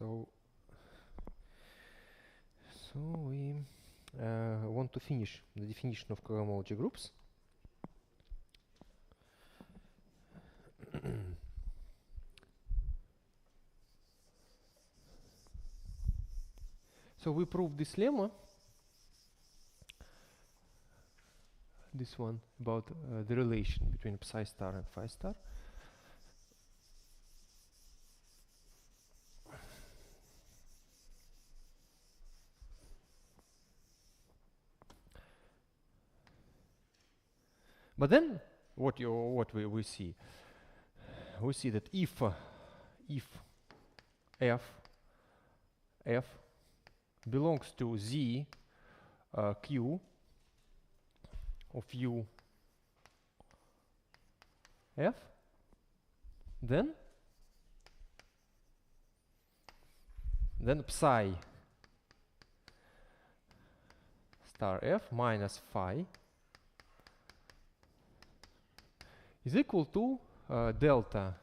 So we want to finish the definition of cohomology groups. So we proved this lemma, this one, about the relation between psi star and phi star. But then what we see, we see that if f belongs to z q of u f, then psi star f minus phi is equal to delta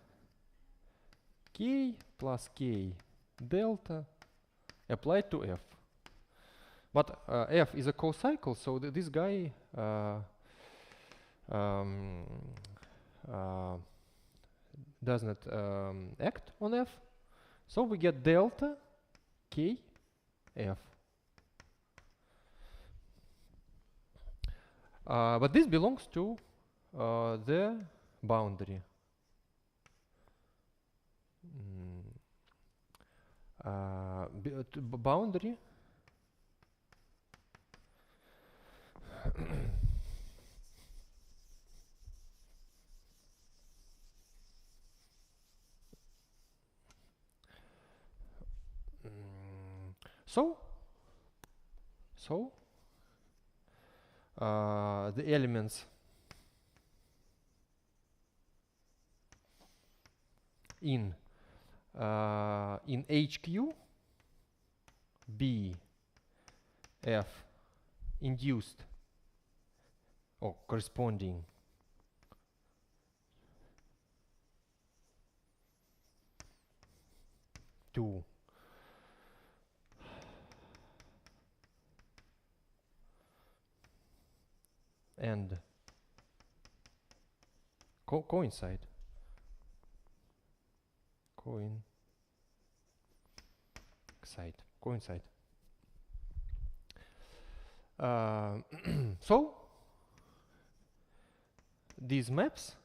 k plus k delta applied to f. But f is a co-cycle, so this guy does not act on f. So we get delta k f. But this belongs to the boundary. Boundary so the elements in HQ B F induced or corresponding to and coincide. So these maps,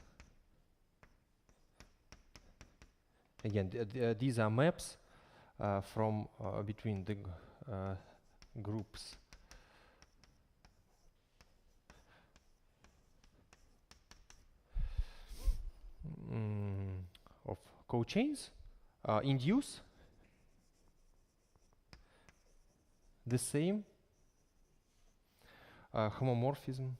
again, these are maps from between the groups of cochains induce the same homomorphism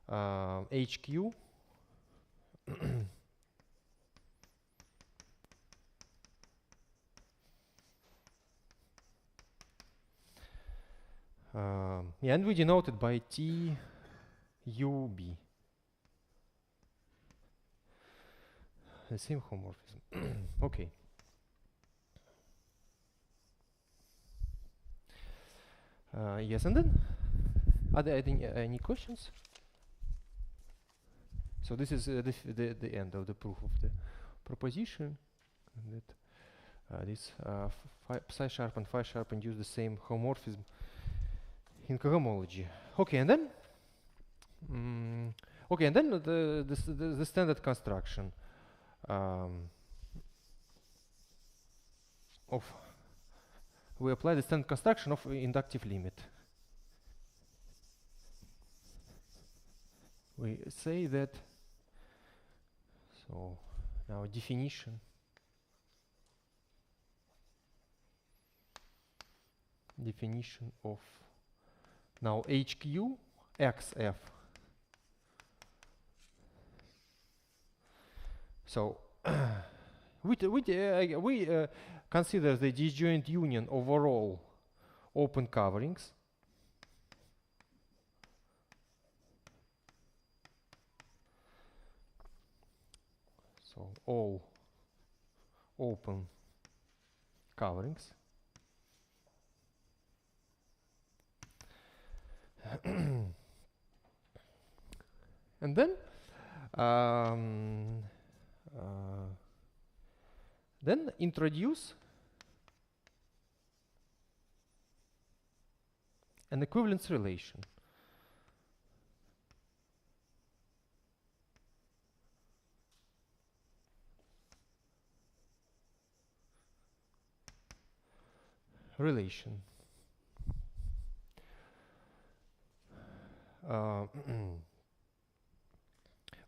HQ yeah, and we denote it by TUB. The same homomorphism. Okay. Yes, and then are there any questions? So this is the end of the proof of the proposition that this psi sharp and phi sharp induce the same homomorphism in cohomology. Okay, and then the standard construction of we apply the standard construction of inductive limit. We say that, so now definition of now HQ XF. So we consider the disjoint union overall open coverings So all open coverings. And then introduce an equivalence relation.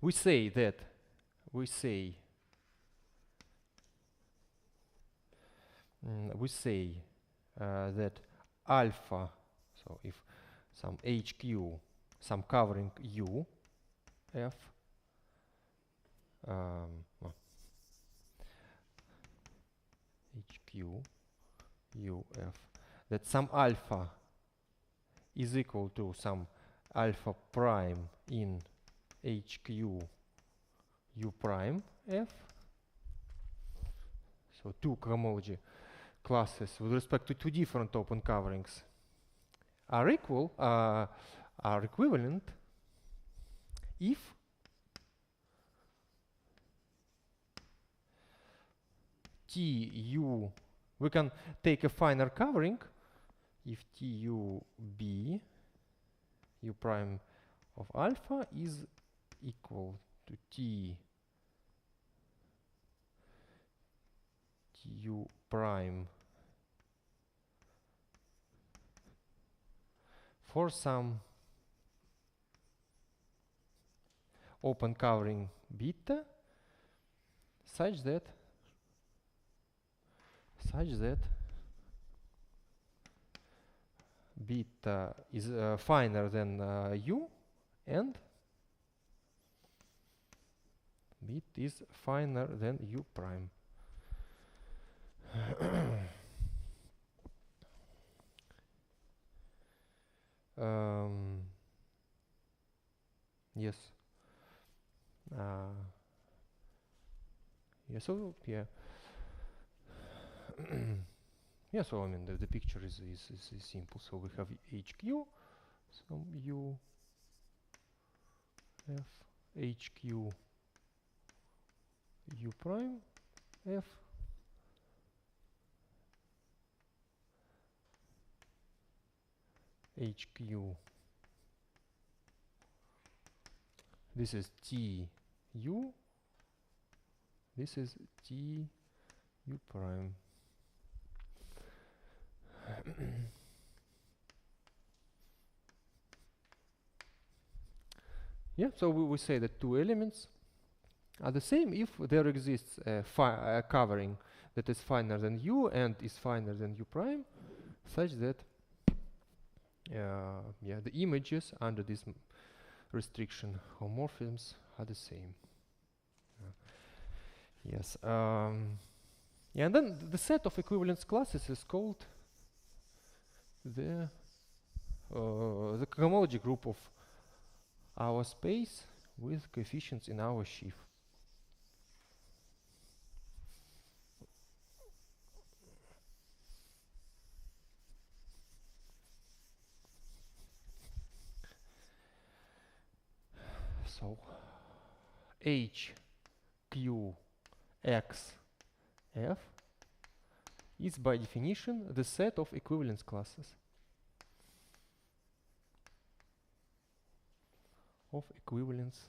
We say that that alpha, so if some HQ, some covering U, F, HQ, U, F, that some alpha is equal to some alpha prime in HQ U prime F. So two cohomology classes with respect to two different open coverings are equivalent if TU, we can take a finer covering if TUB U prime of alpha is equal to TU prime for some open covering beta such that beta is finer than U and bit is finer than U prime. Yes. Yeah, so yeah. Yeah, so I mean the picture is simple. So we have HQ, some U F, HQ U prime F, HQ. This is TU. This is TU prime. Yeah, so we say that two elements are the same if there exists a covering that is finer than U and is finer than U prime, such that yeah, the images under this restriction homomorphisms are the same. Yes. Yeah, and then the set of equivalence classes is called the cohomology group of our space with coefficients in our sheaf. So H, Q, X, F is by definition the set of equivalence classes of equivalence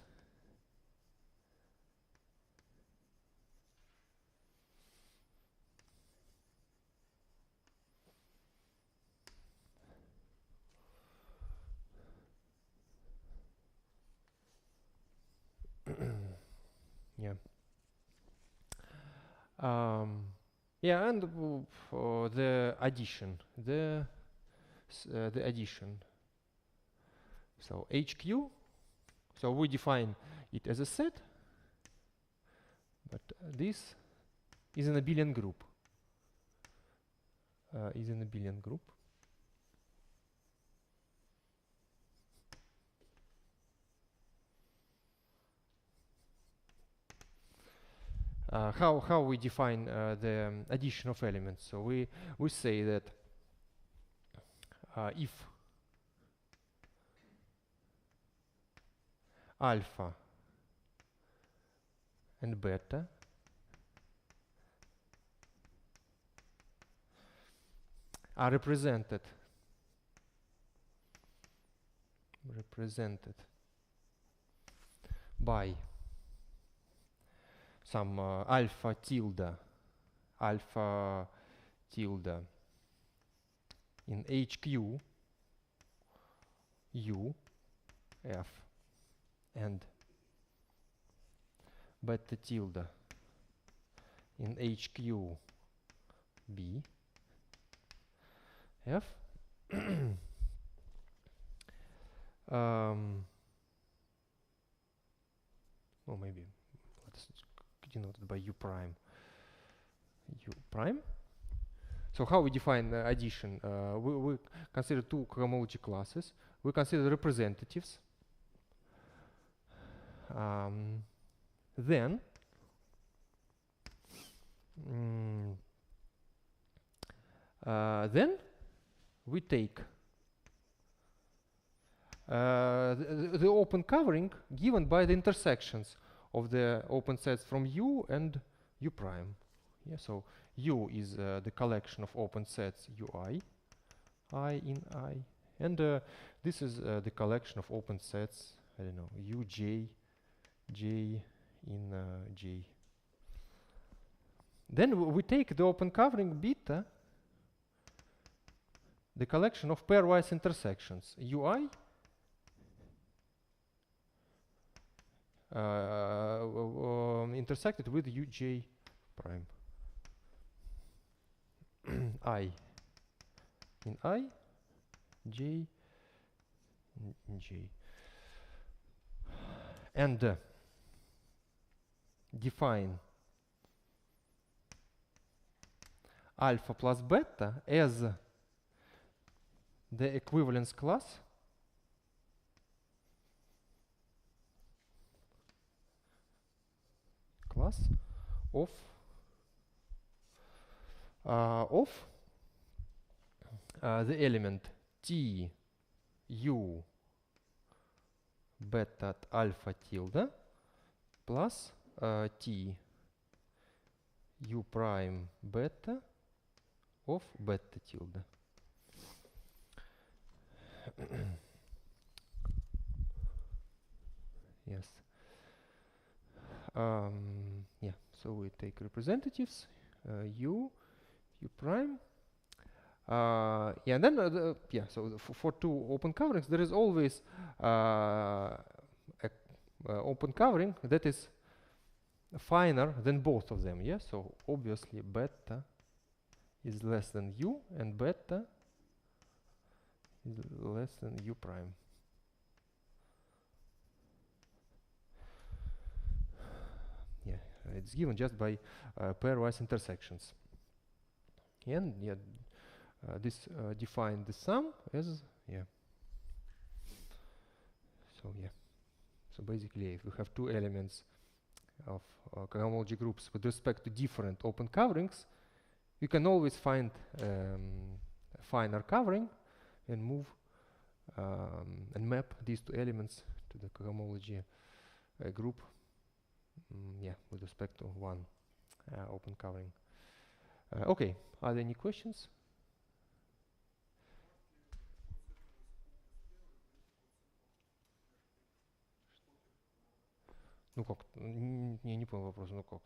yeah. Yeah, and the addition, the addition. So HQ. So we define it as a set, but this is an abelian group. Is an abelian group. how we define the addition of elements. So we say that if alpha and beta are represented by some alpha tilde in HQ U F and beta tilde in HQ B F or maybe let's denote it by U prime. So how we define addition? We consider two cohomology classes. We consider representatives. Then we take the open covering given by the intersections of the open sets from U and U prime. Yeah, so U is the collection of open sets Ui, I in I, and this is the collection of open sets, I don't know, Uj, J in J. Then we take the open covering beta, the collection of pairwise intersections Ui intersected with Uj prime. I in I, J in J. And define alpha plus beta as the equivalence class of the element T U beta at alpha tilde plus T U prime beta of beta tilde. Yes. Yeah, so we take representatives U prime. Yeah, and then yeah, so for two open coverings, there is always open covering that is finer than both of them. Yeah, so obviously beta is less than U and beta is less than U prime. Yeah, it's given just by pairwise intersections. And yeah, this define the sum as so so basically if we have two elements of cohomology groups with respect to different open coverings, you can always find a finer covering and move and map these two elements to the cohomology group with respect to one open covering. Okay, are there any questions? Ну как? Не понял вопрос. Ну как?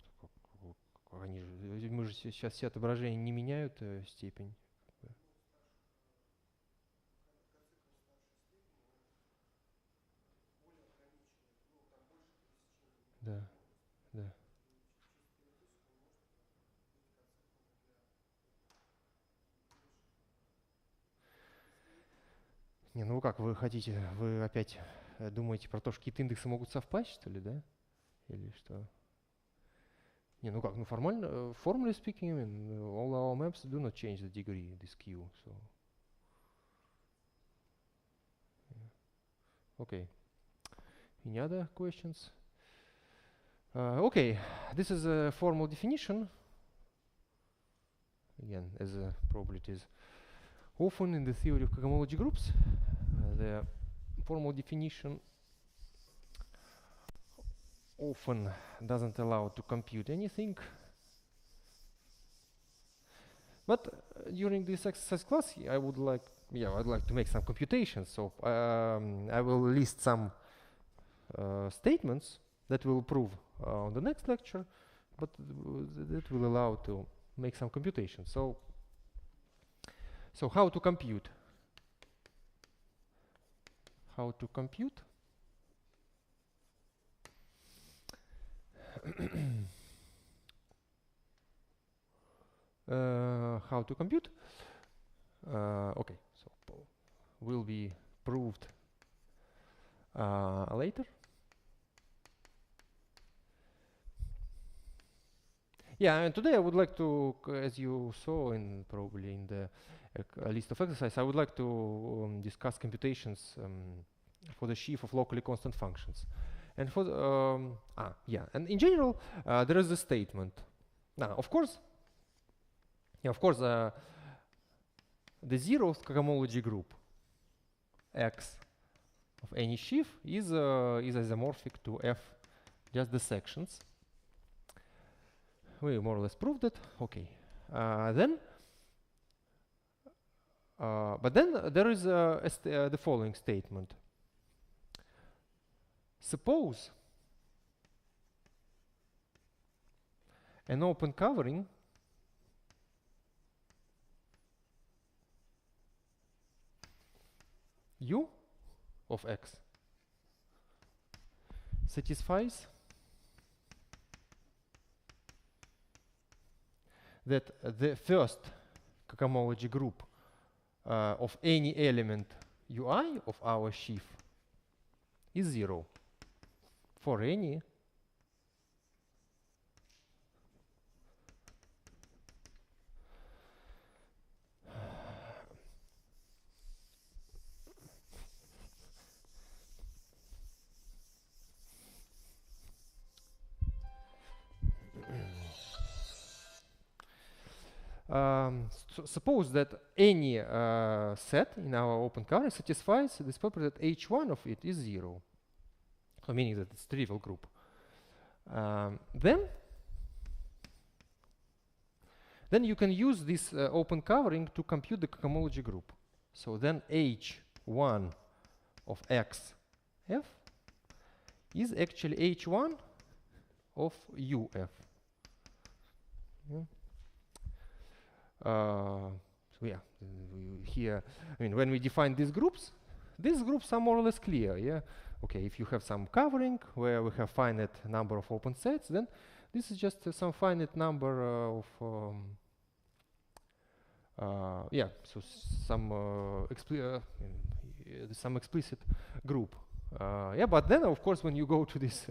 Они же, мы же сейчас все отображения не меняют степень. Да, да. Не, ну как вы хотите? Вы опять думаете про то, что какие-то индексы могут совпасть, что ли, да? Или что? Не, ну как, ну формально, formally speaking, I mean, all our maps do not change the degree, this Q, so. Yeah. Okay. Any other questions? Okay. this is a formal definition. Again, as probably it is often in the theory of cohomology groups, the formal definition often doesn't allow to compute anything. But during this exercise class, I'd like to make some computations. So I will list some statements that will prove on the next lecture, but that will allow to make some computations. So how to compute? How to compute? How to compute? Okay, so will be proved later. Yeah, and today I would like to, as you saw in probably in the list of exercises, I would like to discuss computations for the sheaf of locally constant functions. And for the, and in general, there is a statement. Now, of course, the zeroth cohomology group X of any sheaf is isomorphic to F, just the sections. We more or less proved it. Okay. But then there is the following statement. Suppose an open covering U of X satisfies that the first cohomology group of any element Ui of our sheaf is 0 for any so suppose that any set in our open covering satisfies this property that H1 of it is 0, so meaning that it's trivial group. Then you can use this open covering to compute the cohomology group. So then H1 of X F is actually H1 of UF. Yeah. So yeah, here, I mean, when we define these groups are more or less clear. Yeah. Okay, if you have some covering where we have finite number of open sets, then this is just some finite number of so some explicit group. Yeah, but then of course when you go to this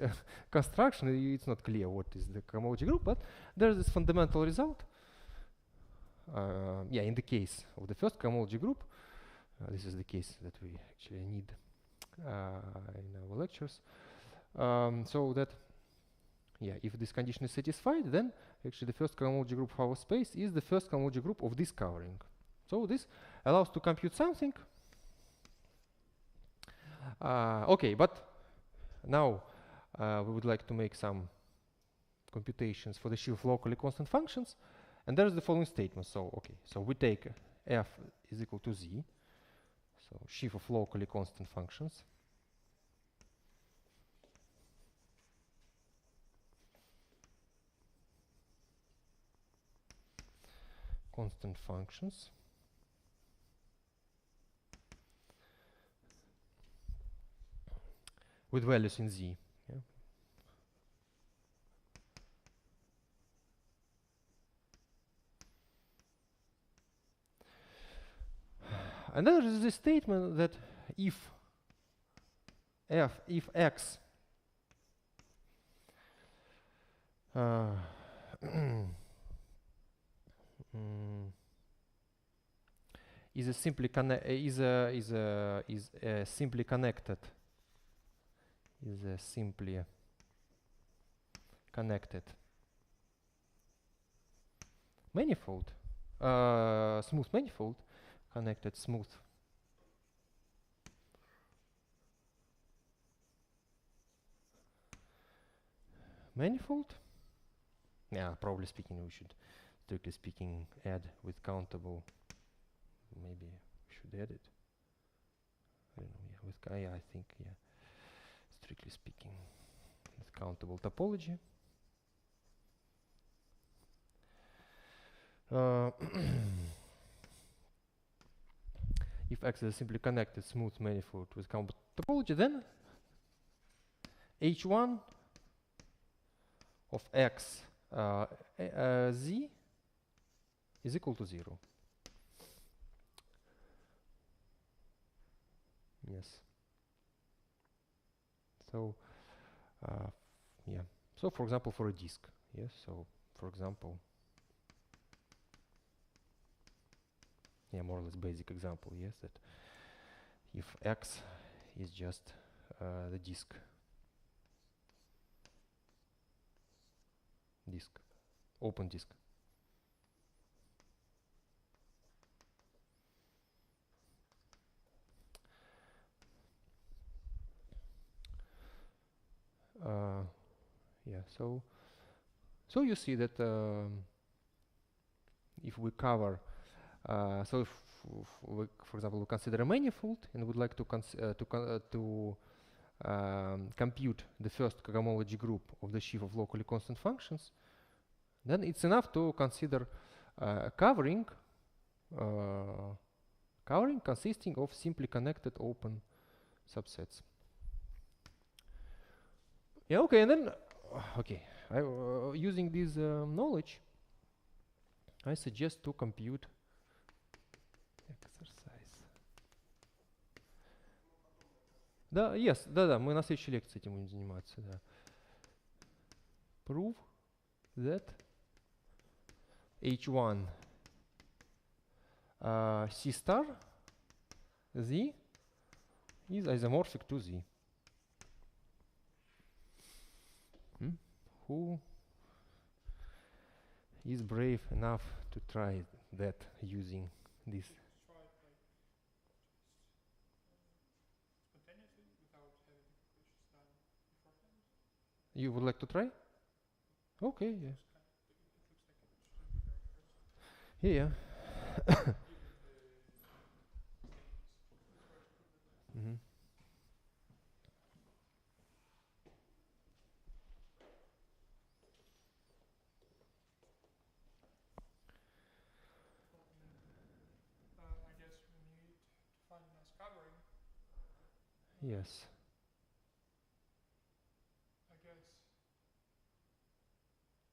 construction, it's not clear what is the cohomology group, but there's this fundamental result. In the case of the first cohomology group, this is the case that we actually need in our lectures. So that, if this condition is satisfied, then actually the first cohomology group of our space is the first cohomology group of this covering. So this allows to compute something. Okay, but now we would like to make some computations for the sheaf of locally constant functions. And there's the following statement. So, okay, so we take F is equal to Z, so sheaf of locally constant functions. Constant functions. With values in Z. Yeah. And then there is this statement that if X is simply connected manifold, smooth manifold, connected smooth manifold. Yeah, probably speaking, we should, strictly speaking, add with countable. Maybe we should add it. I don't know. Yeah, with yeah, I think, yeah. Strictly speaking, with countable topology. If X is a simply connected smooth manifold with countable topology, then H1 of X Z is equal to 0. Yes. So, yeah. So, for example, for a disk, yes. So, for example, yeah, more or less basic example, yes, that if X is just the disk, open disk. Yeah, so you see that if we cover, so if we, for example, we consider a manifold and would like to compute the first cohomology group of the sheaf of locally constant functions, then it's enough to consider covering consisting of simply connected open subsets. Yeah, okay, and then, okay, using this knowledge, I suggest to compute exercise. Да, yes, да, мы на следующей лекции этим будем заниматься, да. Prove that H1 C star Z is isomorphic to Z. Who is brave enough to try that using this? You would like to try? Okay, yeah. Yeah. Mm-hmm. I guess we need to find a nice covering. Yes. I guess,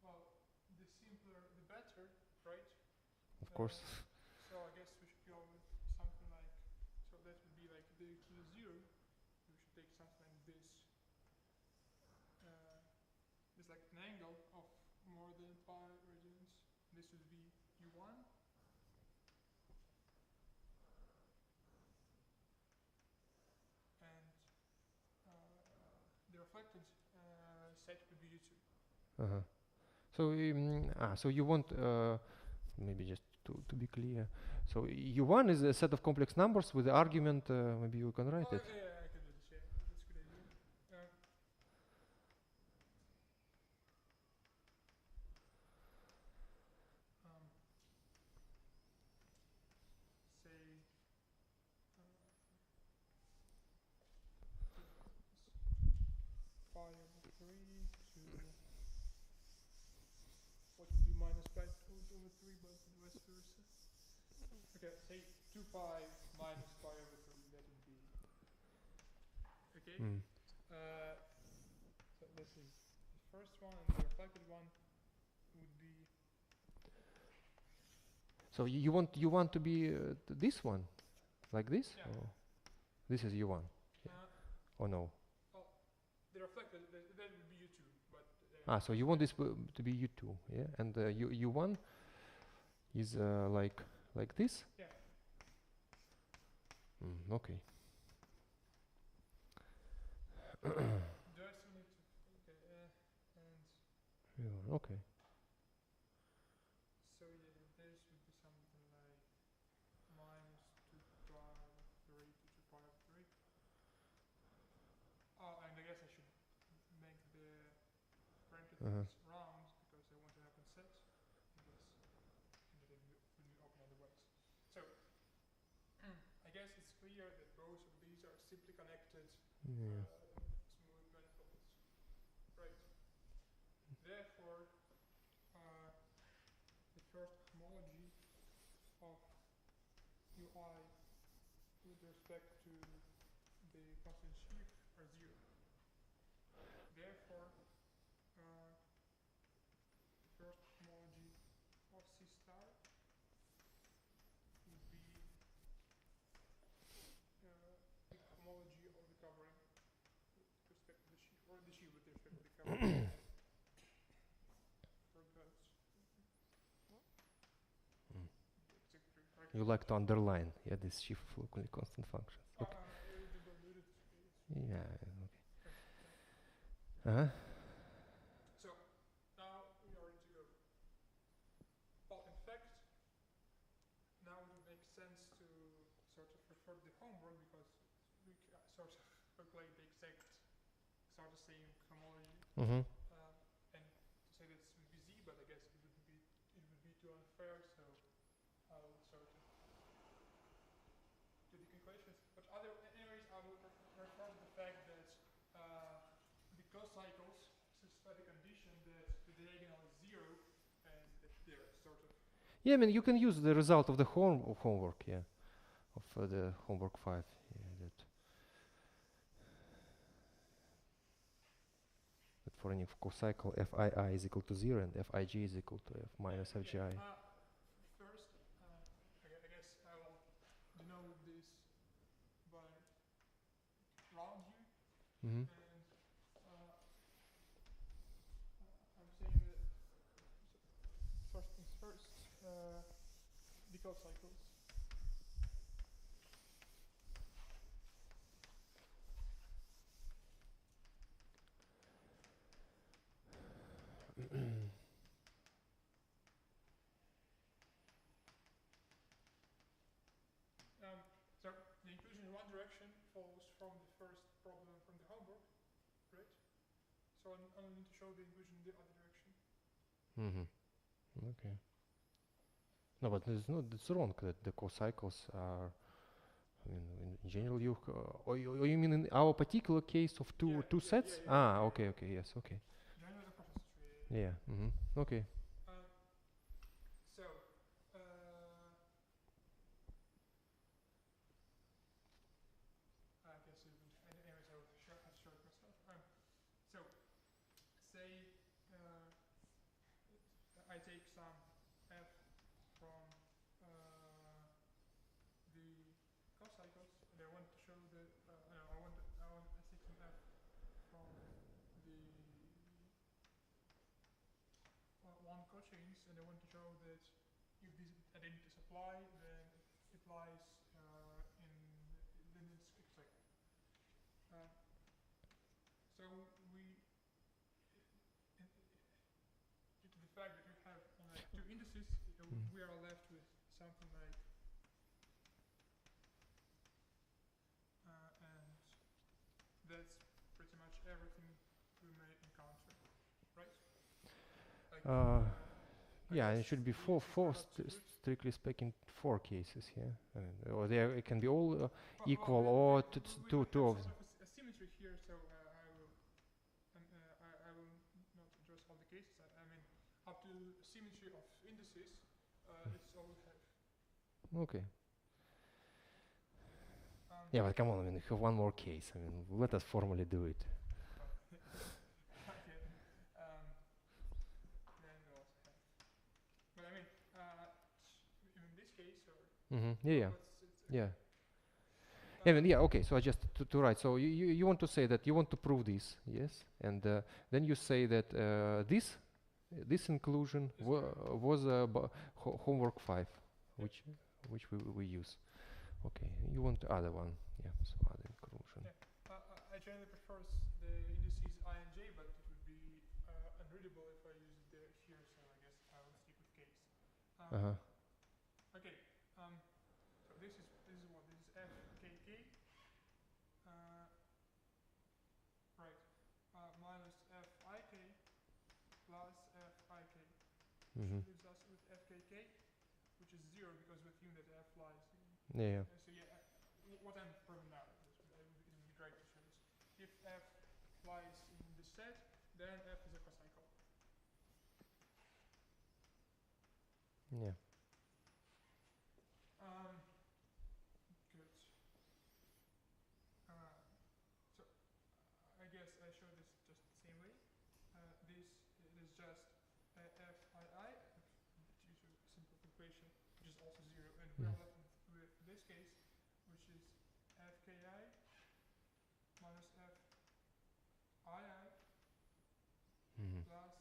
well, the simpler the better, right? Of course. So I guess we should go with something like, so that would be like the to the 0. We should take something like this. It's like an angle of more than pi radians. This would be U1. And the reflected set would be U2. So so you want maybe just to be clear. So U1 is a set of complex numbers with the argument. Maybe you can write it. Yeah, I can do this. Yeah, that's a good idea. Say pi over 3 to what would be minus pi over 3, but vice versa. Okay, say 2 pi minus pi over 3. That would be okay. So this is the first one, and the reflected one would be. So you want to be this one, like this? Yeah. Or this is U1. Yeah. Or no? Well, the reflected that would be U2, but. So you want this to be U2, yeah, and U1 is like this. Yeah. Okay. Do I still need to? Okay. And. Yeah, okay. So yeah. it's round because I want to have a set. And this, and then we open otherwise. So I guess it's clear that both of these are simply connected Yeah. smooth manifolds, right? Therefore, the first homology of UI with respect to the constant sheaf are zero. Therefore, the first homology of C star would be the homology of the covering with respect to the sheaf, or the sheaf with respect to the covering. For both. You like to underline, yeah, this sheaf of locally constant functions. Okay. Yeah. Okay. So now we are ready to go. Well, in fact, now it would make sense to sort of refer to the homework because we sort of calculate the exact sort of same homology. And to say that it would be z, but I guess it would be too unfair. So I'll sort of do the calculations. But anyways, I will refer to the fact that the cocycles satisfy the condition that the diagonal is zero and that they're sort of. Yeah, I mean, you can use the result of the homework, yeah, of the homework 5. Yeah, that for any cocycle Fii is equal to 0 and Fig is equal to F minus Fgi. First, I guess I will denote this by round here. And I'm saying that first things first, the cocycles. So the inclusion in one direction follows from the first problem from the homework, right? So I only need to show the inclusion in the other direction. Okay. No, but it's wrong that the cocycles are. I mean, in general, or you mean in our particular case of two sets? Okay, yes, okay. General process tree. Yeah. Okay. So. I guess anyways, I will have to show it myself. So, say I take some f from the cocycles, and I want to show that I take some f from the one cochains, and I want to show that if these identities apply, then it lies then it's exact. So we, due to the fact that we have only two indices, we are left with something like, and that's pretty much everything we may encounter, right? Like, yeah, it should be strictly speaking, 4 cases here, or it can be all equal, or two of them. A symmetry here, so I will not address all the cases. I mean, up to symmetry of indices, this is all we have. Okay. Yeah, but come on, I mean, we have one more case. I mean, let us formally do it. Okay. Then we also have. But I mean, in this case, or. Yeah. I mean, okay. So I just to write. So you want to say that you want to prove this, yes? And then you say that this inclusion was homework 5, which we use. Okay. You want the other one, yeah? So other inclusion. Yeah. I generally prefer the indices I and j, but it would be unreadable if I use it here. So I guess I will stick with case. Okay. So this is what this is fkk. Right. Minus fik. Mhm. leaves us with fkk, which is 0 because we assume that f lies in. Yeah. So yeah, what I'm proving now, it would be great to show this. If f lies in the set, then f is a cocycle. Yeah. Good. So I guess I show this just the same way. This is just fii due to simple equation, which is also 0, and we are left with this case, which is fki minus fii Mhm. plus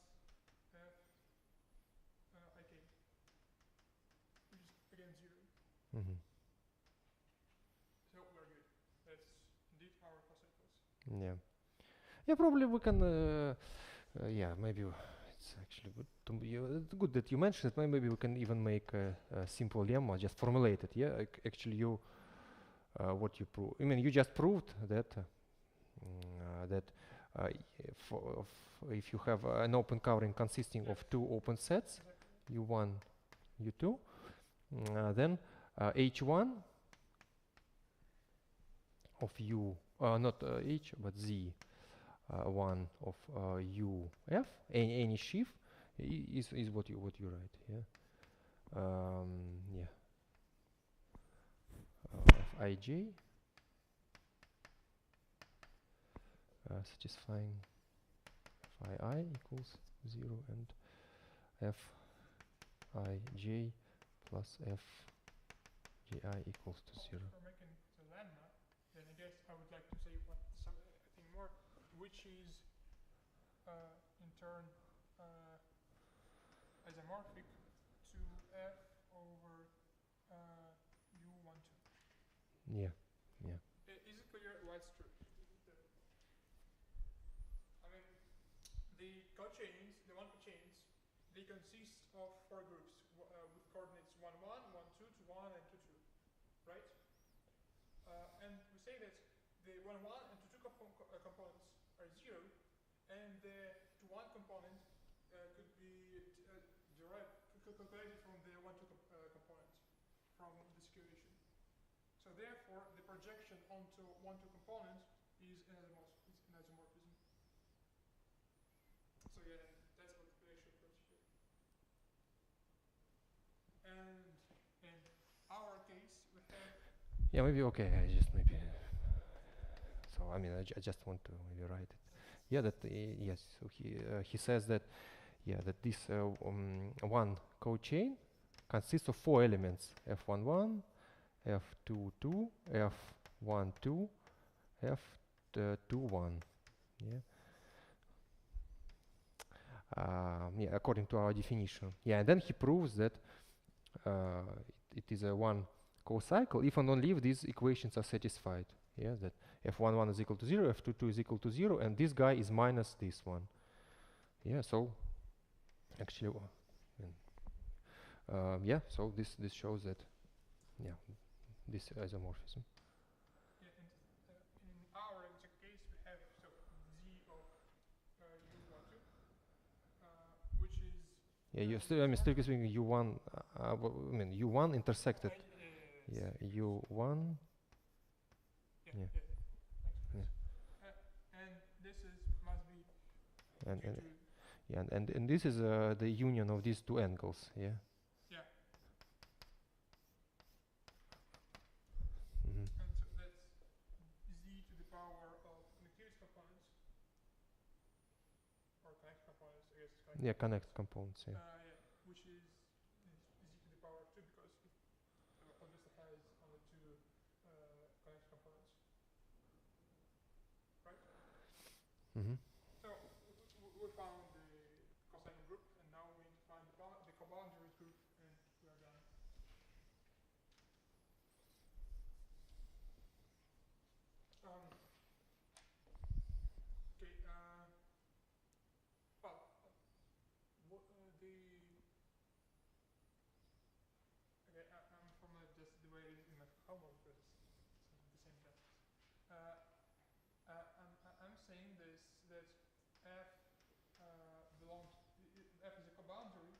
fik, which is again 0. Mhm. So we're good. That's indeed our cocycles. Yeah. Yeah, probably we can. Yeah, maybe it's actually good. It's good that you mentioned it. Maybe we can even make a simple lemma, just formulate it. Yeah, actually, you what you prove. I mean, you just proved that that if you have an open covering consisting of two open sets, Exactly. u1, u2, then h1 of u, not h, but z. One of uf, any sheaf is what you write. Yeah. Yeah. Fij satisfying phi I equals 0 and fij plus fji equals to 0. For making the lemma, then I guess I would like to say something more, which is in turn isomorphic to f over u12. Yeah. Yeah. Is it clear why it's true? I mean, the cochains, the one cochains, they consist of 4 groups with coordinates 1, 1, 1, 2, 2, 1, and 2, 2, right? And we say that the 1, 1 and 2, 2 components are 0, and the 2, 1 component could be derived, calculated from the 1, 2 component from this equation. So therefore, the projection onto 1, 2 component is an isomorphism. So yeah, that's what the actual approach here. And in our case, we have. Yeah, maybe okay. I just maybe. So I mean, I just want to maybe write it. Yeah, that yes. So he says that yeah that this one cochain consists of 4 elements: f11, f22, f12, f21. Yeah. Yeah, according to our definition. Yeah, and then he proves that it is a one cocycle if and only if these equations are satisfied. Yeah, that f11 is equal to 0, f22 is equal to 0, and this guy is minus this one. Yeah, so actually, yeah, so this shows that, yeah, this isomorphism. Yeah, and in our exact case, we have so z of u12, which is. Yeah, you still, I mean, strictly speaking, u1. I mean, u1 intersected. Yeah, u1. Yeah. Yeah. And this is must be. And this is the union of these two angles. Yeah. Yeah. Mm-hmm. And so that's z to the power of connectivity components, or connect components, I guess. Yeah, connect components. Yeah. Yeah, which is z to the power of 2 because it obviously has only 2 connect components, right? Mm-hmm. So we found the cosine group, and now we need to find the coboundary group, and we are done. Okay. Well, I'm formulating just the way it is in my homework because it's the same tests. I'm saying this that f belongs f is a coboundary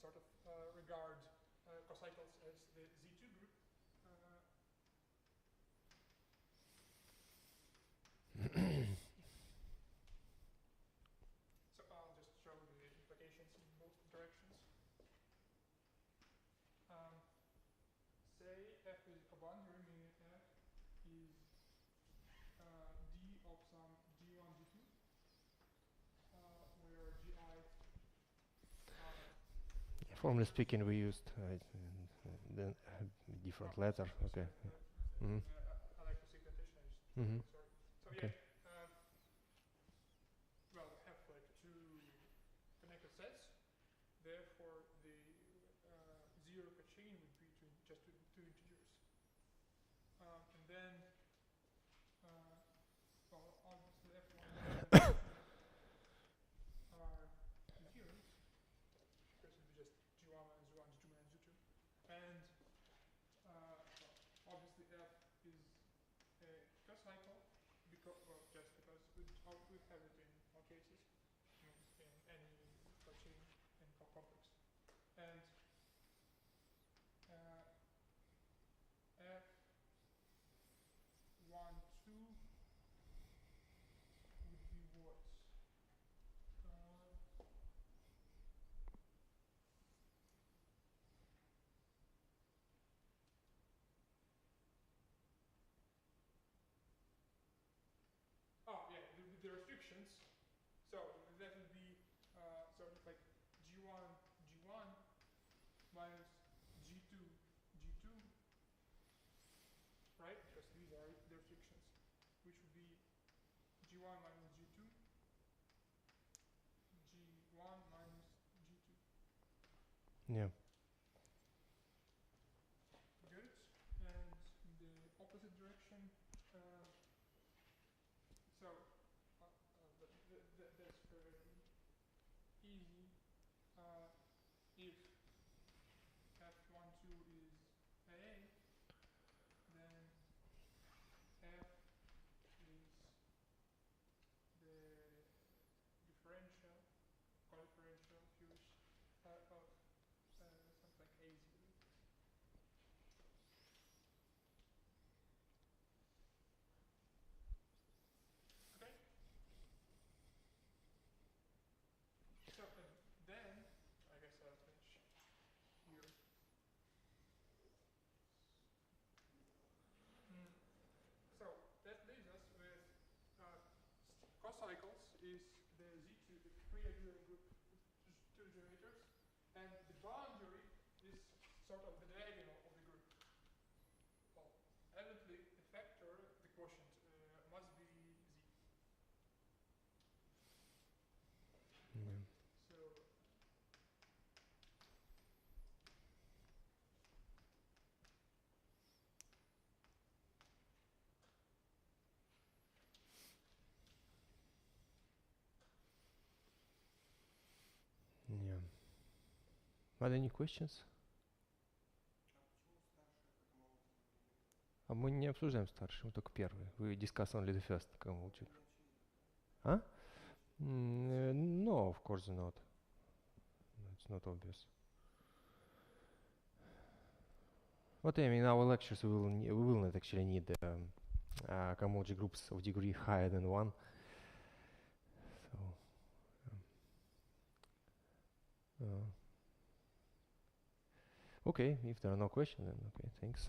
sort of regard cocycles as the Z2 group. So I'll just show the implications in both directions. Say f is a boundary, meaning f is d of some g1, g2, where gi are Formally speaking, we used the different letter. Okay. I like to see condition. Sorry. So Okay. yeah, well, we have like two connected sets. Therefore, the zero per chain would be just two integers. And then, well, obviously f1 are zeros, because it would be just g1 minus g1, g2 minus g2. And well, obviously f is a cocycle, because, well, just because we have it in all cases, in any chain and complex. And f1, 2 would be what? Oh yeah, the restrictions. So that would be sort of like g1, g1 minus g2, g2, right? Because these are the restrictions, which would be g1 minus g2, g1 minus g2. Yeah. Good. And the opposite direction. So that's fairly easy. If f12 is AA, then f is the differential, co-differential, if you wish, of something like A0. Okay? So then, I guess I'll finish here. So that leaves us with cocycles is the Z2, the free auxiliary group, two generators, and the boundary is sort of the diagonal of the group. Well, evidently the factor, the quotient, must be Z. So Yeah. Are there any questions? А мы не обсуждаем старший, мы только первый. We discuss only the first commutator. Huh? No, of course not. It's not obvious. But I mean, in our lectures we will not actually need cohomology groups of degree higher than 1. So, okay, if there are no questions, then okay, thanks.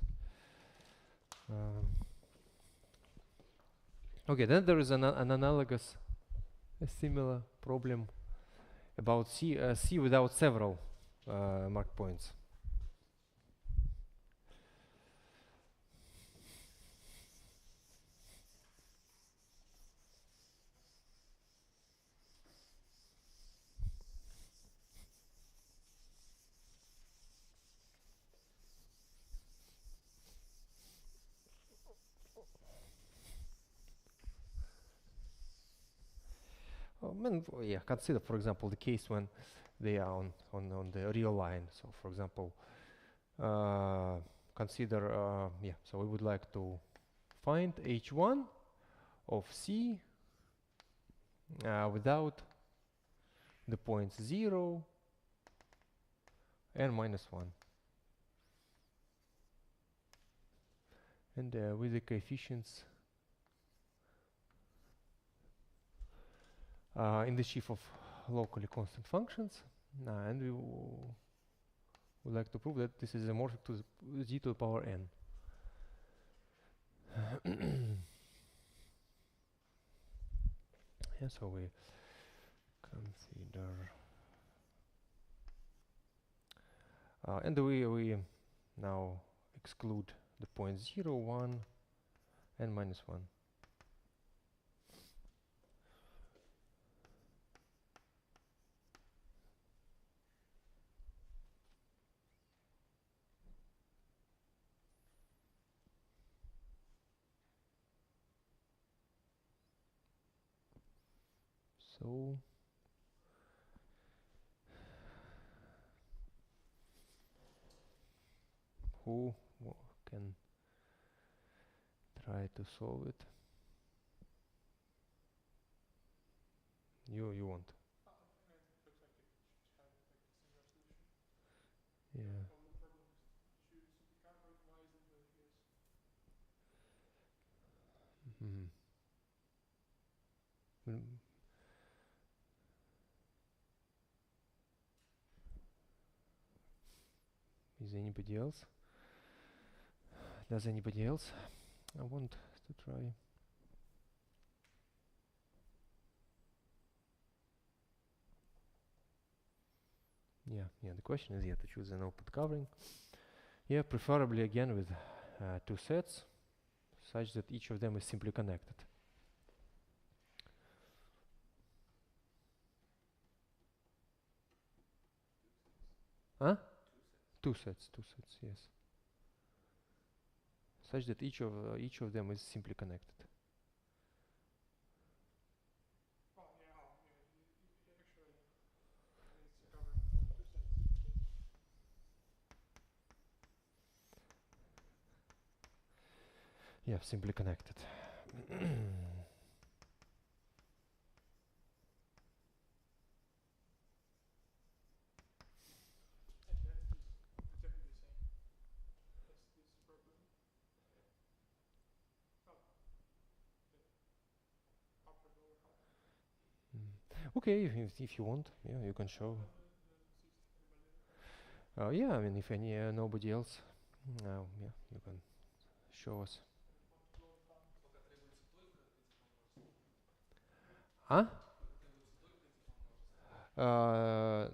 Okay, then there is an analogous, a similar problem about C without several mark points. Yeah, consider, for example, the case when they are on the real line. So, for example, consider, yeah, so we would like to find H1 of C without the points 0, n minus 1. And with the coefficients in the sheaf of locally constant functions, and we would like to prove that this is isomorphic to the z to the power n. Yeah, so we consider and we now exclude the points 0, 1, and minus 1. So who can try to solve it? You want? Looks like it should have like a similar solution. Yeah. All the problem is to choose the coverage. Why is it like this? Mm-hmm. Is anybody else? Does anybody else want to try? Yeah, the question is to choose an open covering. Yeah, preferably again with two sets, such that each of them is simply connected. Huh? Two sets, yes. Such that each of them is simply connected. Oh yeah, actually, it's a covering from two sets. Yeah, simply connected. And that's this exactly the same as this problem. Oh, the upper lower half. Okay, if you want, yeah, you can show. Yeah, I mean, if nobody else, yeah, you can show us. А?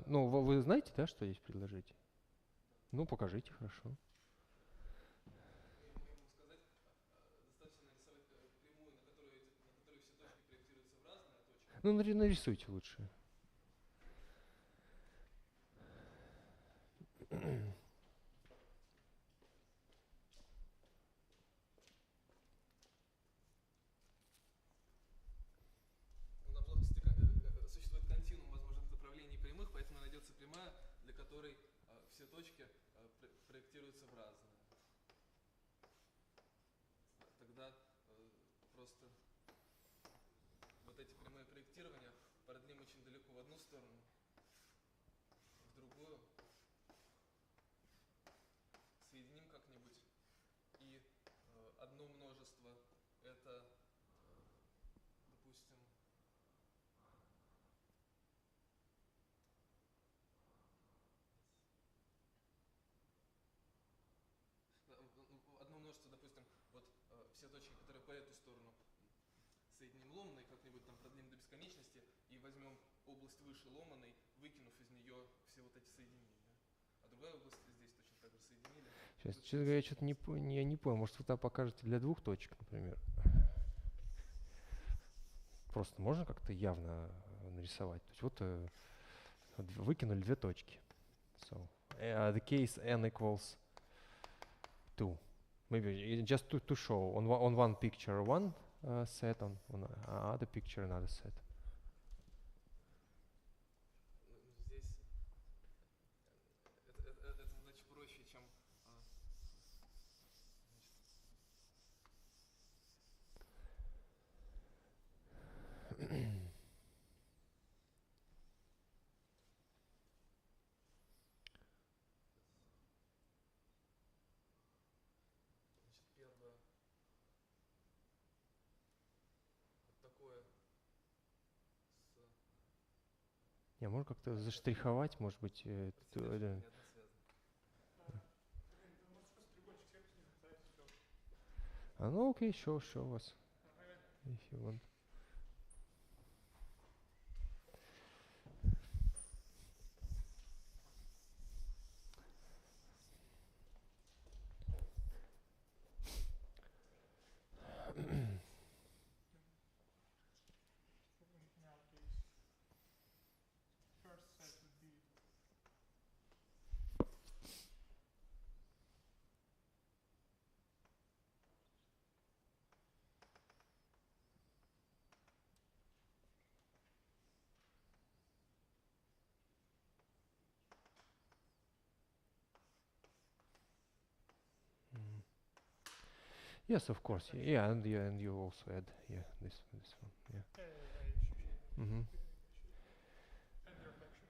Ну, вы знаете, да, что есть предложить? Ну, покажите, хорошо. Ну, нарисуйте лучше. На плоскости существует континуум возможных направлений прямых, поэтому найдется прямая, для которой все точки проектируются в разное. Тогда просто вот эти прямые проектирования продлим очень далеко в одну сторону, в другую, соединим как-нибудь, и одно множество это, допустим, одно множество, допустим, вот все точки, которые по эту сторону, соединим ломаной, как-нибудь там продлим до бесконечности и возьмем область выше ломаной, выкинув из нее все вот эти соединения. А другая область здесь точно так же соединили. Сейчас, честно говоря, я что-то не понял. Может, вы там покажете для двух точек, например? Просто можно как-то явно нарисовать? То есть вот выкинули две точки. So, the case n equals 2. Maybe just to show on one picture one set, on other picture another set. Здесь это задача проще, чем Не, можно как-то заштриховать, может быть. Понятно, связано. Ну, окей, show us, if you want. Now this first set would be Yes, of course. Yeah, and you also add this one. Yeah. Mm-hmm. and the reflection.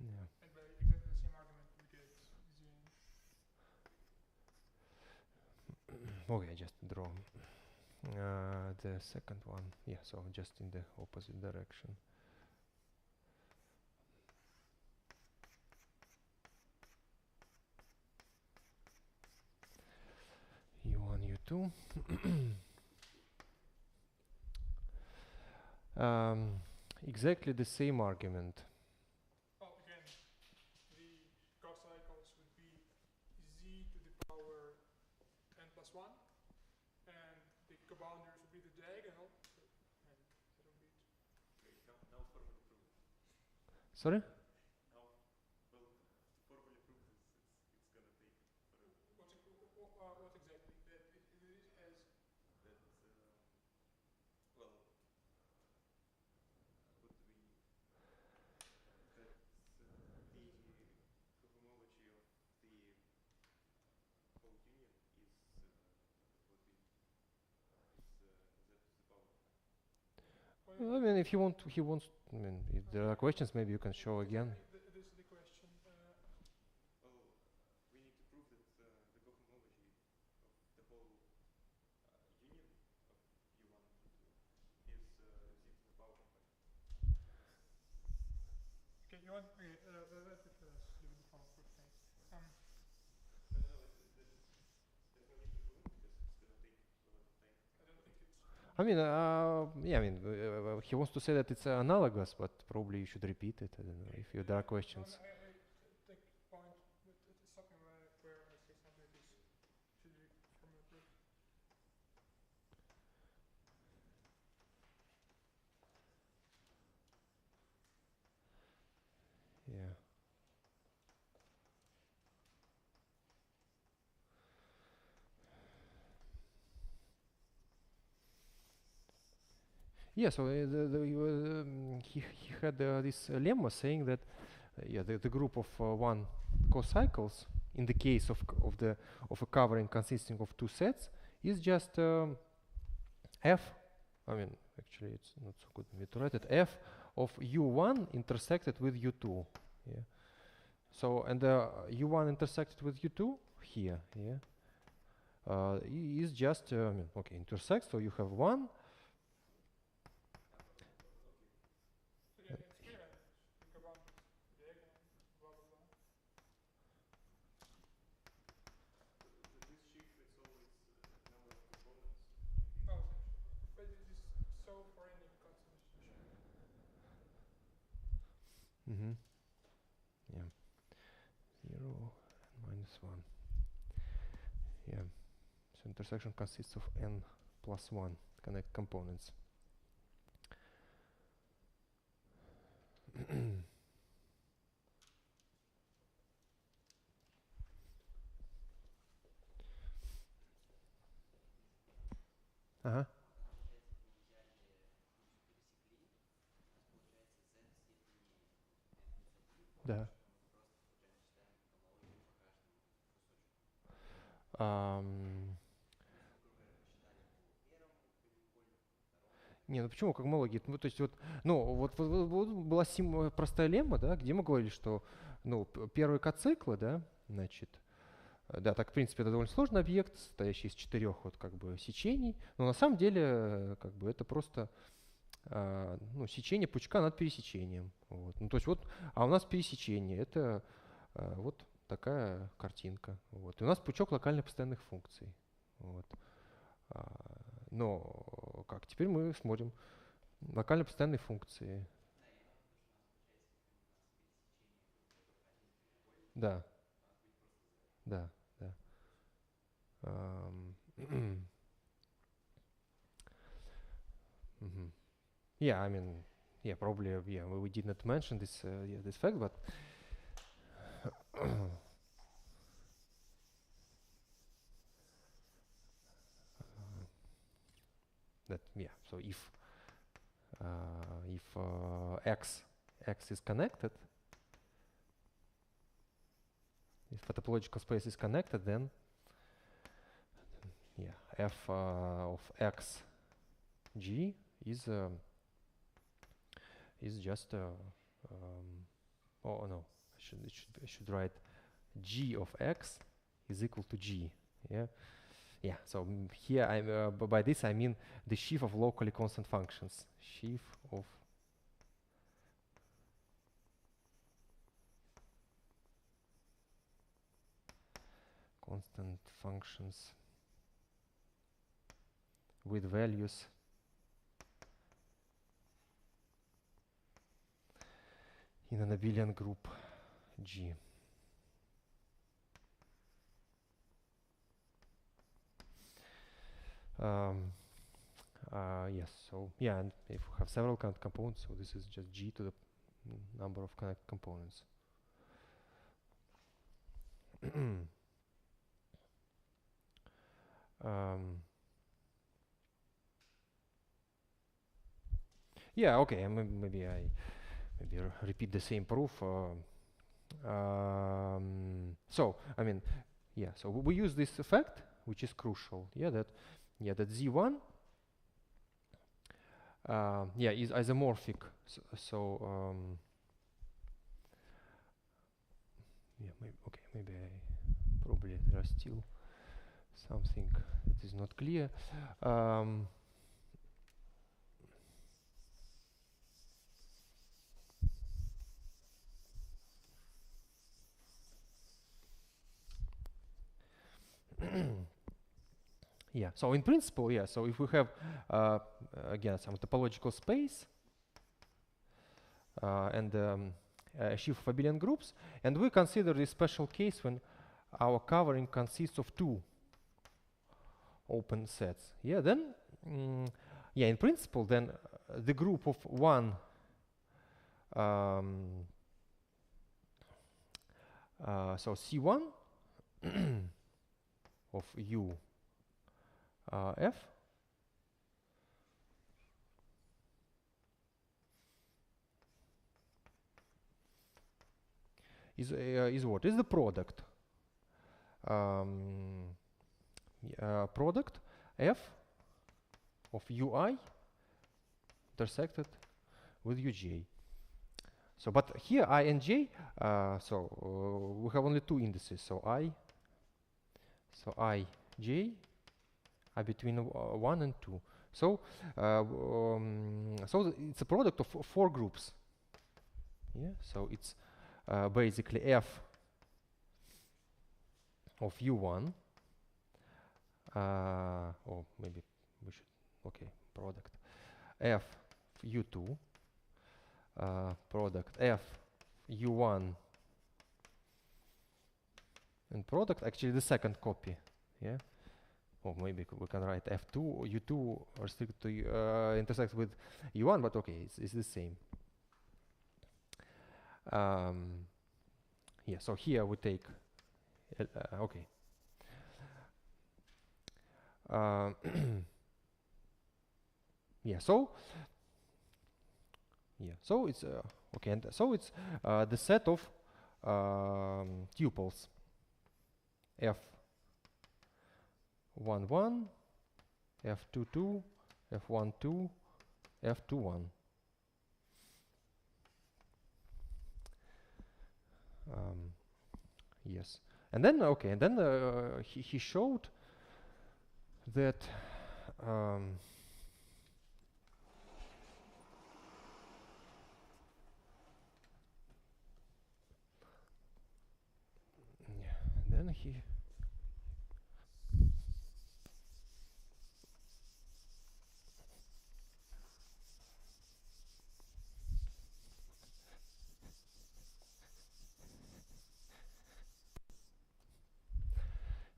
Yeah. And by exactly the same argument we get the Okay, just draw the second one. Yeah, so just in the opposite direction. U1, U2. Exactly the same argument. well again the Gauss cycles would be z to the power n plus 1 and the co-boundaries would be the diagonal and that would be it. Now formally prove it. Sorry? Now, well, to formally prove this, it's gonna take forever. What exactly? That it has That, well, would we, that the cohomology of the whole union is, would be, is z to the power. Well, I mean, if he wants. I mean, if there are questions, maybe you can show again. This is the question. Well, we need to prove that the cohomology of the whole union of U1 and U2 is z to the power of n. Okay, you want? Okay, let us do the follow proof thing. No, there's no need to prove it because it's gonna take a lot of time. I don't think it's. I mean, yeah, I mean, he wants to say that it's analogous, but probably you should repeat it. I don't know if there are questions. I take point with something where I say something like this should be from the proof. Yeah. Yeah, so he had this lemma saying that the group of one co-cycles in the case of a covering consisting of two sets is just f. I mean, actually, it's not so good me to write it. F of u1 intersected with u2. Yeah. So and u1 intersected with u2 here. Yeah. Is just I mean, okay, intersect. So you have one. So yeah, it's clear. The co-boundaries, diagonal, blah blah blah. This shift is always number of components. Oh, but it is so for any constant distribution. Mm-hmm. Yeah. 0 and -1. Yeah. So intersection consists of n plus 1 connect components. Ага. Да. Не, ну почему как homology? Ну, то есть вот, ну, вот была простая лемма, да, где мы говорили, что, ну, первый коцикла, да, значит, да, так, в принципе, это довольно сложный объект, состоящий из 4 вот как бы сечений, но на самом деле, как бы, это просто ну, сечение пучка над пересечением. Вот. Ну, то есть вот, а у нас пересечение, это вот такая картинка. Вот. И у нас пучок локально постоянных функций. Вот. Но как? Теперь мы смотрим локально постоянные функции. Да, да, да. Mhm. Yeah, I mean, yeah, probably, yeah, we did not mention this, yeah, this fact, but that, yeah. So if x is connected, if a topological space is connected, then yeah, f of x g is just oh no, I should write g of x is equal to g. Yeah, yeah. So here by this I mean the sheaf of locally constant functions. Sheaf of constant functions with values in an abelian group G. Yes, so yeah, and if we have several connected components, so this is just G to the number of connected components. Yeah, okay, maybe I repeat the same proof. So I mean, yeah, so we use this effect, which is crucial. Yeah, that Z1 is isomorphic. Yeah, maybe probably there are still something that is not clear. Yeah, so in principle, yeah, so if we have again some topological space and a sheaf of abelian groups, and we consider this special case when our covering consists of two open sets. Yeah, then yeah, in principle, then the group of one so C1 of U F is what? Is the product. Product F of UI intersected with UJ. So, but here I and J, we have only two indices. So I, J are between 1 and 2. So, so it's a product of four groups. Yeah. So it's basically F of U1. Or maybe we should, okay, product F U2, product F U1, and product actually the second copy. Yeah. Or maybe we can write F2 U2 restricted to intersects with U1, but okay, it's the same. Yeah. So here we take okay. Yeah, so it's okay, and so it's the set of tuples F11, F22, F12, F21. Yes, and then okay, and then he showed that he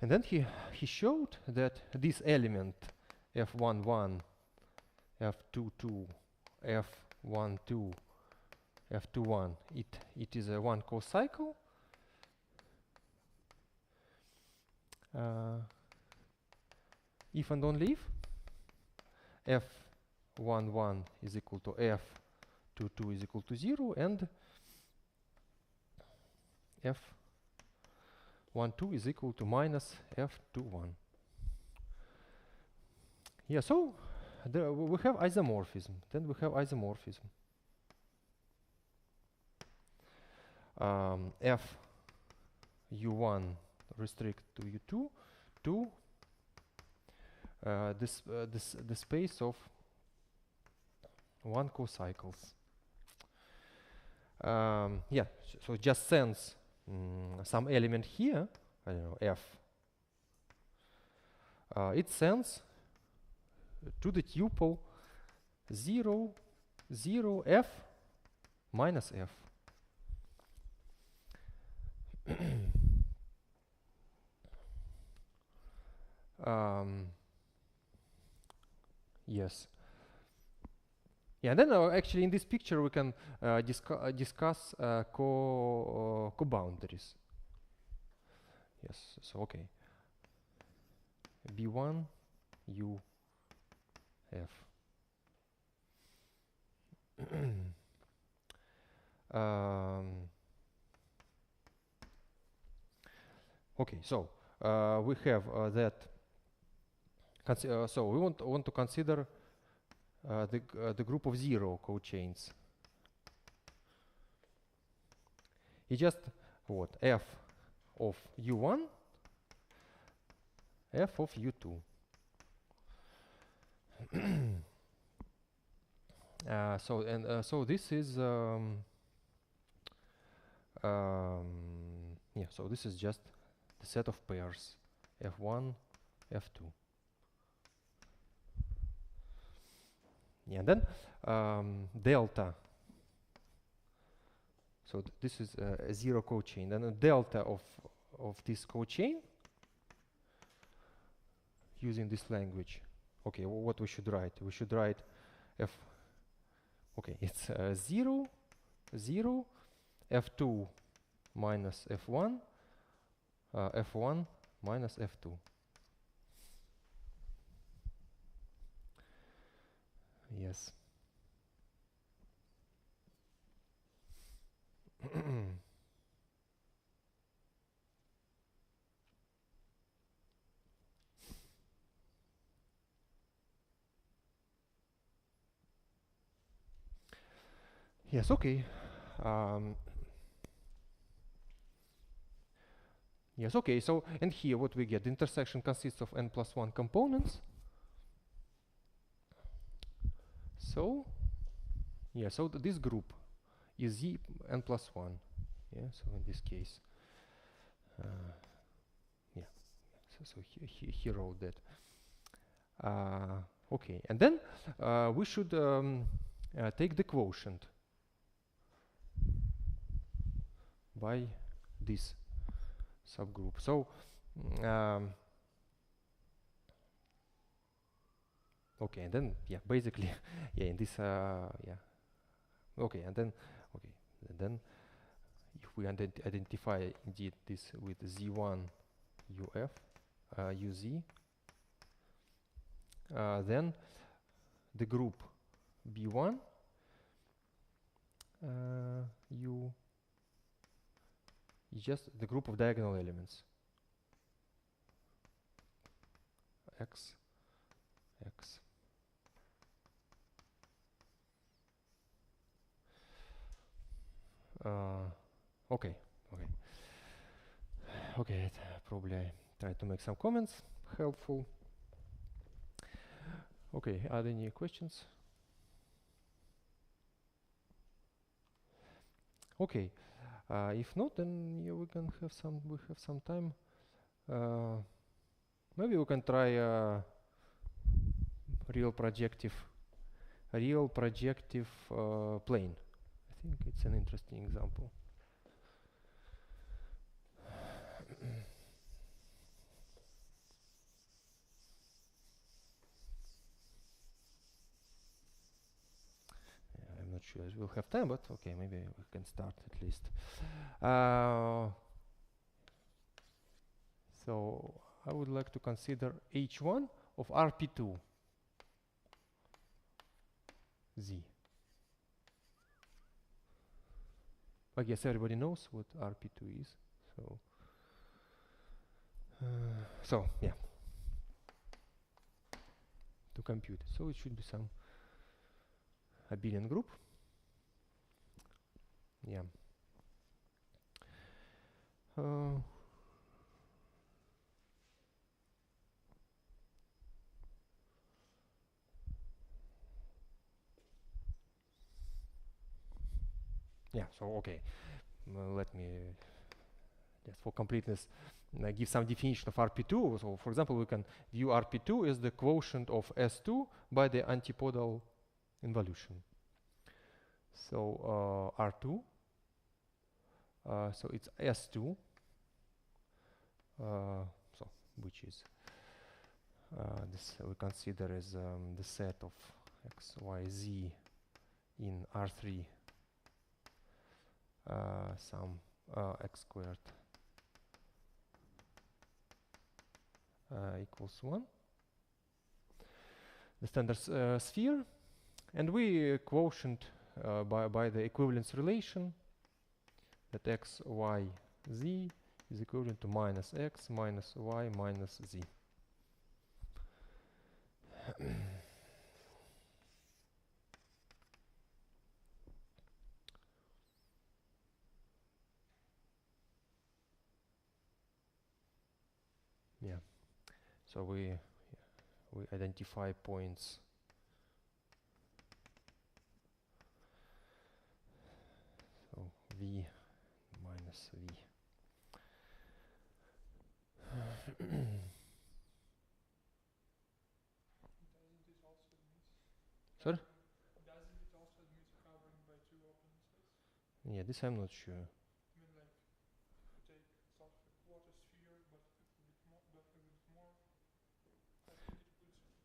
and then he showed that this element f11, f22, f12, f21, it is a one co-cycle. If and only if f11 is equal to f22 is equal to 0 and f12 is equal to minus f21. Yeah, so we have isomorphism. Then we have isomorphism. F u1 restrict to u2 to the space of one co-cycles. Yeah, so just sense some element here, I don't know, f. It sends to the tuple 0, 0, f minus f. Yes. Yeah, and then actually in this picture we can discuss co-boundaries. Yes, so okay. B1, U, F. Okay, so we have that. So we want to consider the group of 0 cochains. It's just what f of u1, f of u2. So this is yeah. So this is just the set of pairs f1, f2. Yeah, and then delta. So this is a 0 cochain, and a delta of this cochain using this language. Okay, what we should write? We should write f. Okay, it's 0, 0, f2 minus f1, f1 minus f2. Yes. Yes, okay. Yes, okay. So, and here what we get, the intersection consists of n+1 components. So, yeah, so this group is Z n+1. Yeah, so in this case, yeah, so he wrote that. Okay, and then we should take the quotient by this subgroup. So, okay, and then yeah, basically, yeah, in this yeah, okay, and then if we identify indeed this with Z1 UF UZ, then the group B1 U is just the group of diagonal elements X, X. Okay. Probably I try to make some comments helpful. Okay, are there any questions? Okay, if not, then yeah, we have some time Maybe we can try real projective plane. I think it's an interesting example. I'm not sure we'll have time, but okay, maybe we can start at least. So I would like to consider H1 of RP2 Z. I guess everybody knows what RP2 is. So yeah, to compute it. So it should be some abelian group. Yeah. Yeah, so okay, let me just for completeness give some definition of RP2. So for example, we can view RP2 as the quotient of S2 by the antipodal involution. So R2, so it's S2, so which is this we consider as the set of x, y, z in R3 some x squared equals 1, the standard sphere, and we quotient by the equivalence relation that x, y, z is equivalent to minus x minus y minus z. Yeah, so we identify points so v minus v. Sorry? Doesn't it also admit covering by two open sets? Yeah, this I'm not sure. I mean, like, if you take sort of a quarter sphere, but a bit more, I think it would blow up to a half a sphere, would it?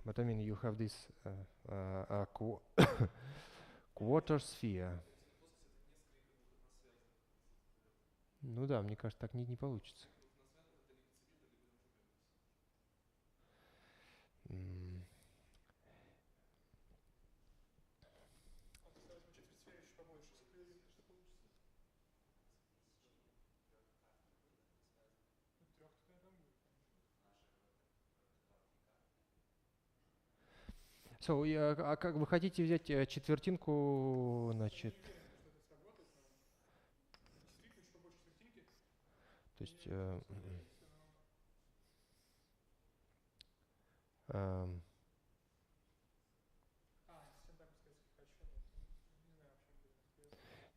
But I mean, you have this quarter sphere. Ну да, мне кажется, так не получится. Четверть еще побольше, что получится? Трех тогда там будет, конечно. So, а как вы хотите взять четвертинку, значит? Я не уверен, что это сработает, но действительно еще побольше четвертинки. То есть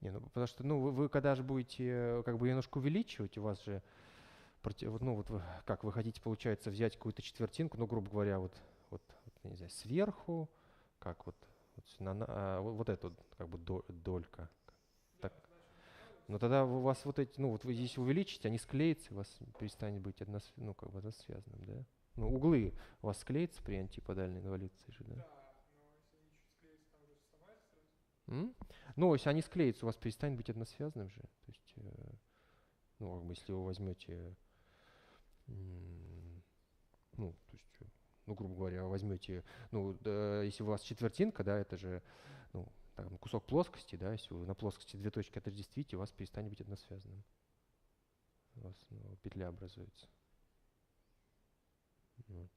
не, ну потому что, ну, вы когда же будете как бы немножко увеличивать, у вас же ну вот вы, как вы хотите, получается, взять какую-то четвертинку, ну, грубо говоря, вот не знаю, сверху, как вот эту как бы долька. Так. Но тогда у вас вот эти, ну вот вы здесь увеличите, они склеятся, у вас перестанет быть ну как бы односвязанным, да? Ну углы у вас склеятся при антиподальной инволюции же, да? Да, но если они чуть склеятся, там уже вставает сразу. Ну, если они склеятся, у вас перестанет быть односвязанным же. То есть, ну, как бы, если вы возьмете, ну, то есть, ну, грубо говоря, возьмете, ну, да, если у вас четвертинка, да, это же, ну, там, кусок плоскости, да, если вы на плоскости две точки отождествите, у вас перестанет быть односвязанным. У вас петля образуется. Вот.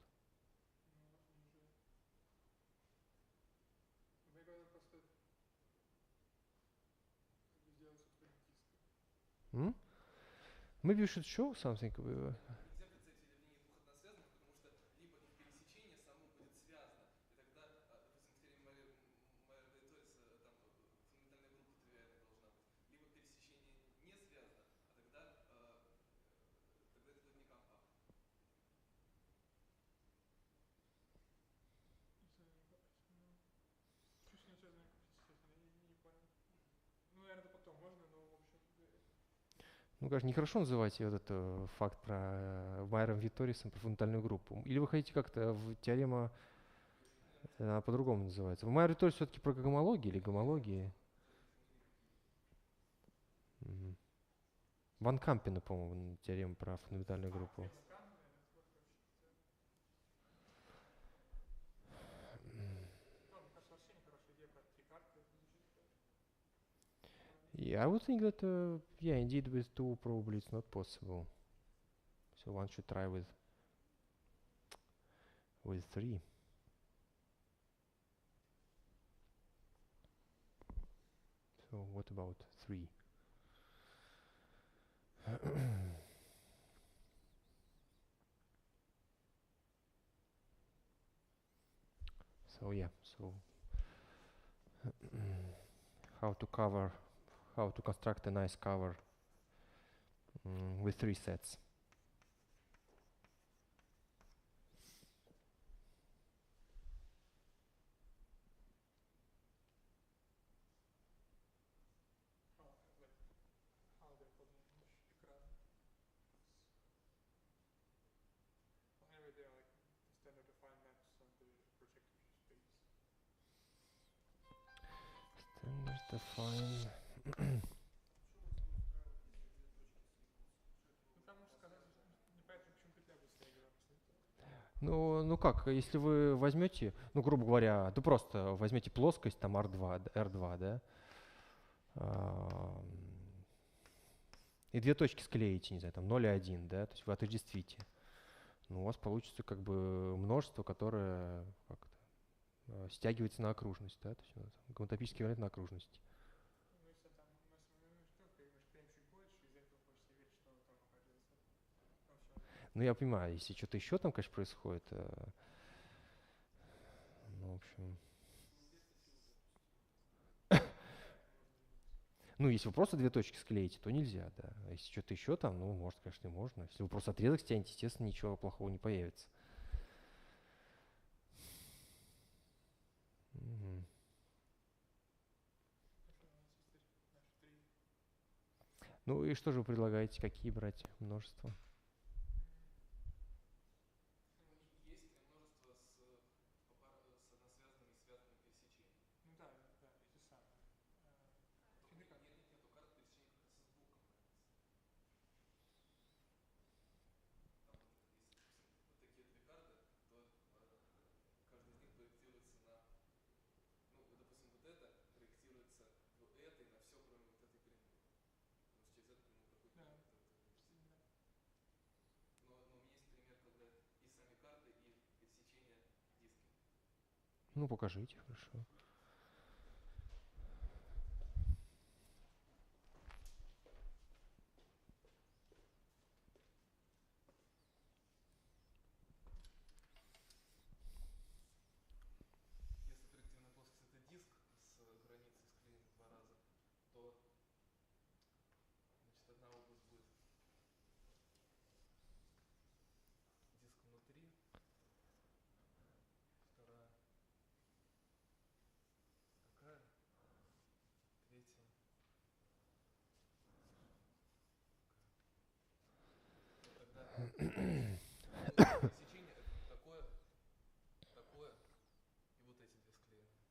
Maybe you should show something. Ну, конечно, нехорошо называть вот этот факт про Майером Виторисом, про фундаментальную группу. Или вы хотите как-то в теорема, она по-другому называется. Майер Виторис все-таки про гомологию или гомологии? Мгм. Ван Кампена, по-моему, теорема про фундаментальную группу. Yeah, I would think that, yeah, indeed with two probably it's not possible. So one should try with three. So what about three? So yeah, so how to construct a nice cover with three sets. How they're called in English, экран. Well, anyway, they're like the standard defined maps on the projective space. Standard define. Ну там можно сказать, непонятно, почему петля быстрее была абсолютно. Ну как, если вы возьмете, ну грубо говоря, да просто возьмете плоскость, там R2, да, и две точки склеите, не знаю, там 0 и 1, да, то есть вы отождествите. Ну, у вас получится как бы множество, которое как-то стягивается на окружность, да, то есть гомотопический вариант на окружности. Ну если там мы с вами клеим чуть больше, из этого хочется верить, что там окажется. Ну, я понимаю, если что-то еще там, конечно, происходит, ну, в общем... Ну, если вы просто две точки склеите, то нельзя, да. А если что-то еще там, ну, может, конечно, и можно. Если вы просто отрезок стянете, естественно, ничего плохого не появится. Мгм. Ну и что же вы предлагаете, какие брать множества? Есть ли множество с односвязанными и связанными пересечениями? Ну да, эти самые. Нету карт пересечений как раз с блоком, кажется. Там вот, если, допустим, вот такие две карты, то каждый из них проектируется на, ну, допустим, вот это проектируется в этой на все, кроме вот этой прямой. Потому что через эту прямую проходит Да. вот это. Но у меня есть пример, когда и сами карты, и пересечения диски. Ну, покажите, хорошо. Если проективная плоскость это диск с границей склеен два раза, то значит, одна область будет диск внутри, вторая такая, третья. Вот тогда пересечение это такое, такое и вот эти две склеенные.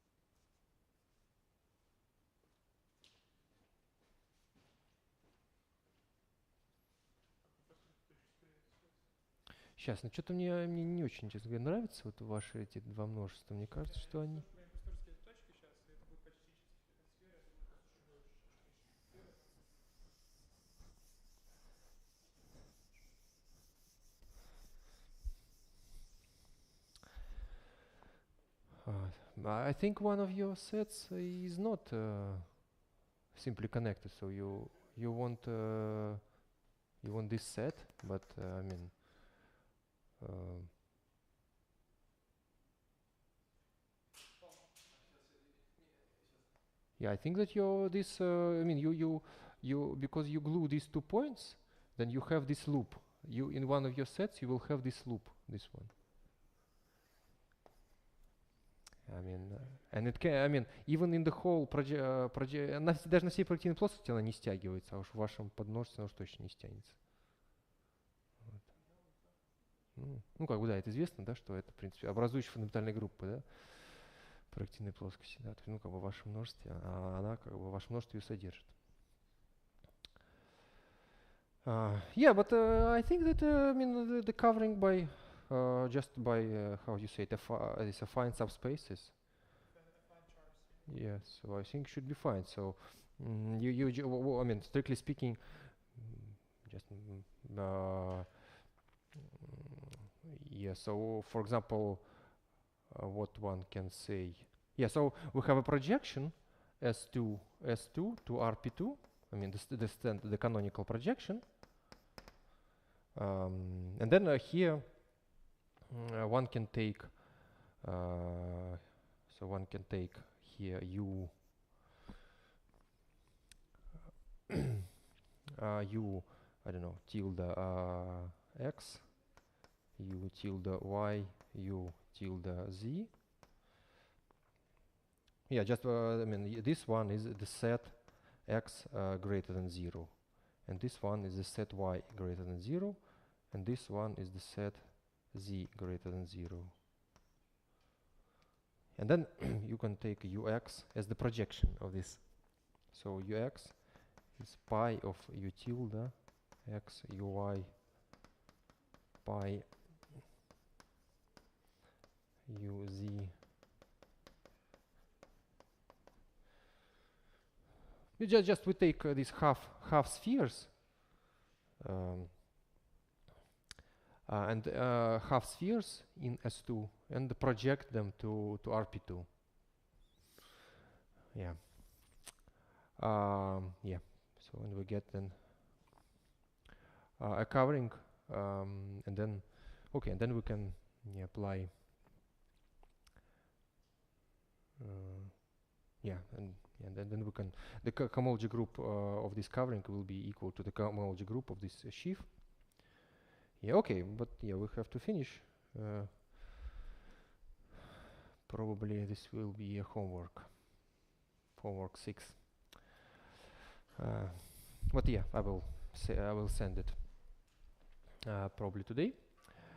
Сейчас, ну что-то мне не очень, честно говоря, нравятся вот ваши эти два множества. Мне кажется, что они... Исторические точки сейчас, это будет почти сфера, это будет просто чуть больше. Сфера. I think one of your sets is not simply connected, so you want this set, but I mean yeah, I think that this I mean you because you glue these 2 points, then you have this loop. You in one of your sets you will have this loop, this one. I mean, and it can, I mean, even in the whole project, даже на всей проективной плоскости она не стягивается, а уж в вашем подмножестве она уж точно не стянется. Вот. Ну, как бы, да, это известно, да, что это, в принципе, образующие фундаментальные группы, да, проективной плоскости, да, то есть, ну, как бы в вашем множестве, а она, как бы, в вашем множестве ее содержит. Yeah, but I think that, I mean, the covering by, just by, how you say it, these affine subspaces. Yes, so I think should be fine. So I mean, strictly speaking, just yeah. So for example, what one can say, yeah. So we have a projection S2 to RP2. I mean, the canonical projection, and then here one can take. So one can take here u u, I don't know, tilde x, u tilde y, u tilde z. Yeah, just I mean, this one is the set x greater than 0, and this one is the set y greater than 0, and this one is the set z greater than 0. And then you can take ux as the projection of this. So ux is pi of u tilde x uy pi uz. You just we take these half spheres and half spheres in S2 and project them to RP2. Yeah. Yeah. So when we get then a covering, and then okay, and then we can apply. Yeah, and then we can, the cohomology group of this covering will be equal to the cohomology group of this sheaf. Yeah, okay, but yeah, we have to finish. Probably this will be a homework 6. But yeah, I will send it probably today.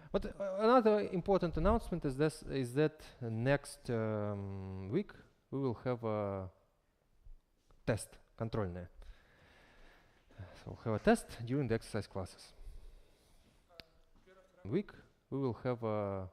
But another important announcement is that next week we will have a test, контрольная. So we'll have a test during the exercise classes. Week we will have a